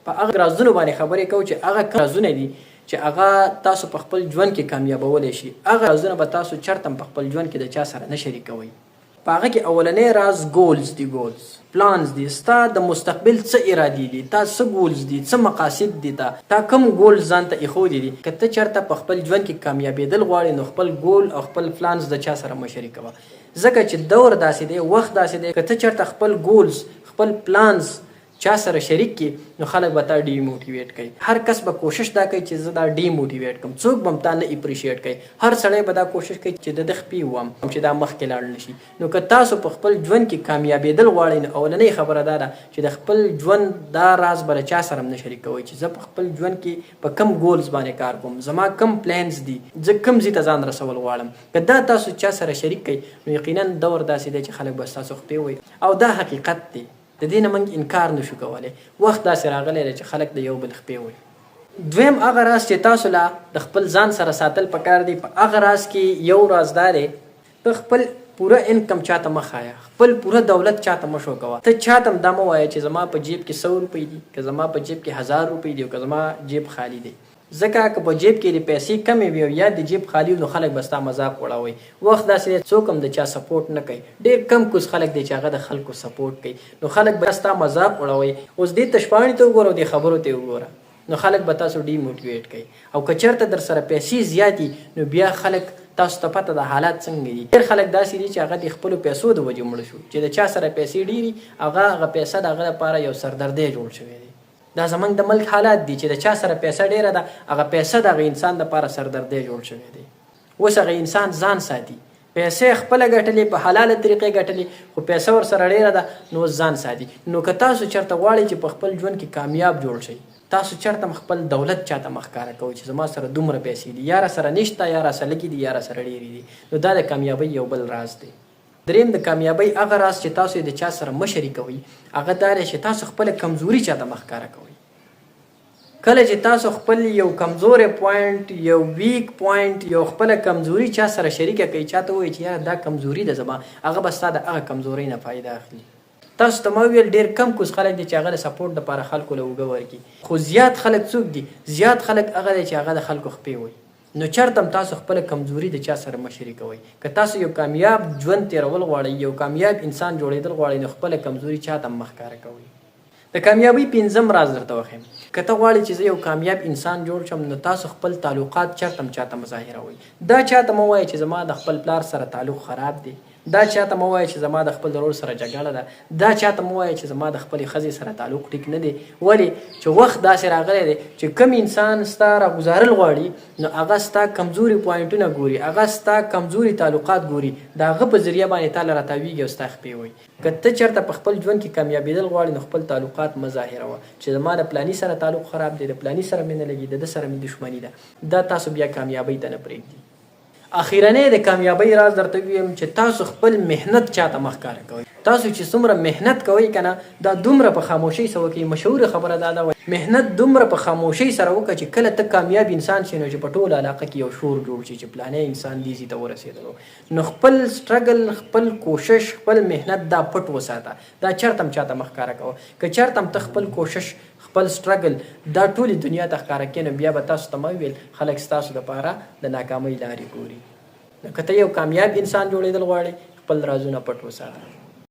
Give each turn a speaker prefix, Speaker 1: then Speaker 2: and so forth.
Speaker 1: په هغه رازونو باندې خبرې کوو چې هغه رازونه دي چې هغه تاسو په خپل ژوند کې کامیابولی شي. هغه رازونه به تاسو چرته په خپل ژوند کې د چا سره نه شریکوئ. په هغه کې اولنی راز ګولز دي، ګولز پلانز دي. ستا د مستقبل څه ارادې دي، تا څه ګولز دي، څه مقاصد دي، تا کوم ګولز ځان ته ایښودي دي. که ته چېرته په خپل ژوند کې کامیابېدل غواړې نو خپل ګول او خپل پلانز د چا سره مه شریکوه، ځکه چې دور داسې دی، وخت داسې دی، که ته چېرته خپل ګولز خپل پلانز چا سره شریک کی نو خلک به تا ډیموټیویټ کوي. هر کس به کوشش دا کوي چې زه دا ډیموټیویټ کړم، څوک به هم تا نه اپریشیټ کوي. هر سړی به دا کوشش کوي چې د ده خپې ووم چې دا مخکې لاړ نه شي. نو که تاسو په خپل ژوند کې کامیابېدل غواړئ نو اولنۍ خبره دا ده چې د خپل ژوند دا راز به له چا سره هم نه شریکوئ چې زه په خپل ژوند کې په کم ګولز باندې کار کوم، زما کم پلانز دي، زه کم ځای ته ځان رسول غواړم. که دا تاسو چا سره شریک کړئ نو یقینا دور داسې دی چې خلک به ستاسو خپې ووایي او دا حقیقت دی. د دې نه موږ انکار نشو کولی. وخت داسې راغلی دی چې خلک د یو بل خپې وایي. دویم هغه راز چې تاسو لا د خپل ځان سره ساتل پکار دی. په هغه راز کې یو راز دا دی، ته خپل پوره انکم چاته مه ښایه، خپل پوره دولت چاته مه شو کوه. ته چاته هم دا مه وایه چې زما په جیب کې 100 روپۍ دي، که زما په جیب کې 1000 روپۍ دي او که زما جیب خالی دی. ځکه که په جیب کې د پیسې کمې وي او یا د جیب خالی نو خلک به ستا مذاق وړوي. وخت داسې دی څوک هم د چا سپورټ نه کوي. ډېر کم کوز خلک دی چې هغه د خلکو سپورټ کوي. نو خلک به ستا مذاق وړوي. اوس دې تشپاڼې ته وګوره او دې خبرو ته وګوره نو خلک به تاسو ډیموټیویټ کوي. او که چېرته در سره پیسې زیاتي نو بیا خلک تاسو ته پته د حالات څنګه دي. ډېر خلک داسې دي چې هغه د خپلو پیسو د وجې مړه شو، چې د چا سره پیسې ډېري هغه پیسه د هغه لپاره یو سردردی جوړ شوی دی. دا زمونږ د ملک حالات دي چې د چا سره پیسه ډیره ده هغه پیسه د هغه انسان دپاره سردردی جوړ شوی دی. اوس هغه انسان ځان ساتي، پیسې خپله ګټلې په حلاله طریقې ګټلې خو پیسه ورسره ډیره ده نو اوس ځان ساتي. نو که تاسو چېرته غواړئ چې په خپل ژوند کې کامیاب جوړ شئ، تاسو چېرته خپل دولت چاته مه ښکاره کوئ چې زما سره دومره پیسې دي، یا راسره نشته، یا راسره لږې دي، یا راسره ډېرې دي. نو دا د کامیابۍ یو بل راز دی. دریم د کامیابۍ هغه راز چې تاسو د چا سره مه شریکوئ هغه دا دی چې تاسو خپله کمزوري چاته مه ښکاره کوئ. کله چې تاسو خپل یو کمزوری پوینټ، یو ویک پوینټ، یو خپله کمزوري چا سره شریکه کوئ، چاته ووایئ چې یاره دا کمزوري ده زما، هغه به ستا د هغه کمزورۍ نه فایده اخلي. تاسو ته ما وویل ډېر کم کوز خلک دي چې هغه د سپورټ دپاره خلکو له اوږه ورکړي، خو زیات خلک څوک دي؟ زیات خلک هغه دی چې هغه د خلکو خپې وایي. نو چېرته هم تاسو خپله کمزوري د چا سره مه شریکوئ. که تاسو یو کامیاب ژوند تېرول غواړئ، یو کامیاب انسان جوړېدل غواړئ نو خپله کمزوري چاته هم مه ښکاره کوئ. د کامیابۍ پنځم راز درته وښیم. که ته غواړې چې زه یو کامیاب انسان جوړ شم نو تاسو خپل تعلقات چېرته هم چاته مه ظاهروئ. دا چاته مه وایئ چې زما د خپل پلار سره تعلق خراب دی، دا چاته مه وایئ چې زما د خپل ورور سره جګړه ده، دا چاته مه وایئ چې زما د خپلې ښځې سره تعلق ټیک نه دی. ولې چې وخت داسې راغلی دی چې کوم انسان ستا راګزارل غواړي نو هغه ستا کمزوري پوینټونه ګوري، هغه ستا کمزوري تعلقات ګوري، د هغه په ذریعه باندې تا له راتاویږي او ستا خپې وایي. که ته چېرته په خپل ژوند کې کامیابېدل غواړې نو خپل تعلقات مه ظاهروه چې زما د پلاني سره تعلق خراب دی، د پلاني سره مې نه لګي، د ده سره مې دښمني ده. دا تاسو بیا کامیابۍ ته نه پرېږدي. اخیرنی د کامیابۍ راز درته ویم چې تاسو خپل محنت چاته مه ښکاره کوئ. تاسو چې څومره محنت کوئ که نه دا دومره په خاموشۍ سره وکړئ. مشهوره خبره دا ده محنت دومره په خاموشۍ سره وکړه چې کله ته کامیاب انسان شې نو چې په ټوله علاقه کې یو شور جوړ شي چې پلانی انسان دې ځای ته ورسېدلو. نو خپل سټرګل، خپل کوشش، خپل محنت دا پټ وساته، دا چېرته هم چاته مه ښکاره کوه. که چېرته هم ته خپل کوشش، خپل سټرګل دا ټولې دنیا ته ښکاره کړې نو بیا به تاسو ته ما ویل خلک ستاسو دپاره د ناکامۍ لارې ګوري. نو که ته یو کامیاب انسان جوړېدل غواړې خپل رازونه پټ وساته.